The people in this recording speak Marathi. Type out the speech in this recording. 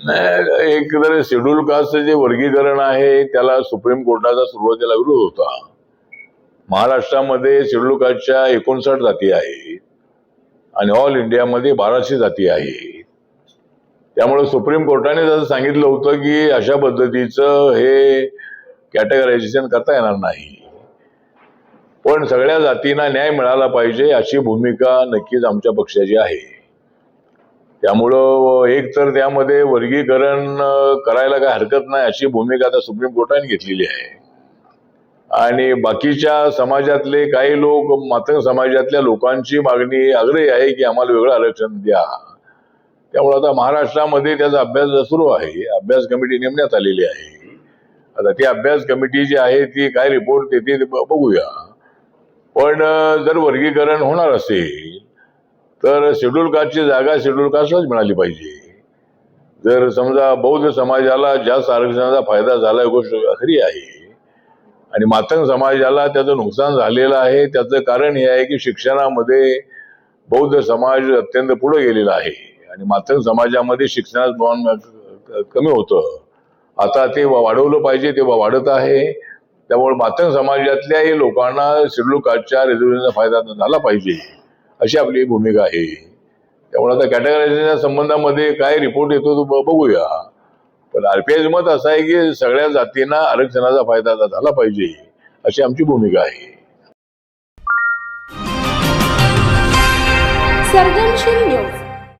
नाही, एक तर शेड्यूल कास्टचं जे वर्गीकरण आहे त्याला सुप्रीम कोर्टाचा सुरुवातीला विरोध होता. महाराष्ट्रामध्ये शेड्यूल कास्टच्या 59 जाती आहेत आणि ऑल इंडियामध्ये 1200 जाती आहेत. त्यामुळे सुप्रीम कोर्टाने जसं सांगितलं होतं की अशा पद्धतीचं हे कॅटेगरायझेशन करता येणार नाही, पण सगळ्या जातींना न्याय मिळाला पाहिजे अशी भूमिका नक्कीच आमच्या पक्षाची आहे. त्यामुळं एक तर त्यामध्ये वर्गीकरण करायला काय हरकत नाही अशी भूमिका आता सुप्रीम कोर्टाने घेतलेली आहे. आणि बाकीच्या समाजातले काही लोक, मातंग समाजातल्या लोकांची मागणी आग्रही आहे की आम्हाला वेगळं आरक्षण द्या. त्यामुळे आता महाराष्ट्रामध्ये त्याचा अभ्यास सुरू आहे. अभ्यास कमिटी नेमण्यात आलेली आहे. आता ती अभ्यास कमिटी जी आहे ती काय रिपोर्ट देते ते बघूया. पण जर वर्गीकरण होणार असेल तर शेड्यूल कास्टची जागा शेड्यूल कास्टलाच मिळाली पाहिजे. जर समजा बौद्ध समाजाला जास्त आरक्षणाचा फायदा झाला, गोष्ट खरी आहे, आणि मातंग समाजाला त्याचं नुकसान झालेलं आहे. त्याचं कारण हे आहे की शिक्षणामध्ये बौद्ध समाज अत्यंत पुढे गेलेला आहे आणि मातंग समाजामध्ये शिक्षणाचं प्रमाण कमी होतं. आता ते वाढवलं पाहिजे, ते वाढत आहे. त्यामुळे मातंग समाजातल्याही लोकांना शेड्यूल कास्टच्या रिझर्वेशनचा फायदा झाला पाहिजे अशी आपली भूमिका आहे. त्यामुळे आता कॅटेगरायझेशनच्या संबंधामध्ये काय रिपोर्ट येतो तो बघूया. पण आरपीआयचं मत असं आहे की सगळ्या जातींना आरक्षणाचा फायदा झाला पाहिजे अशी आमची भूमिका आहे. सर्जनशील न्यूज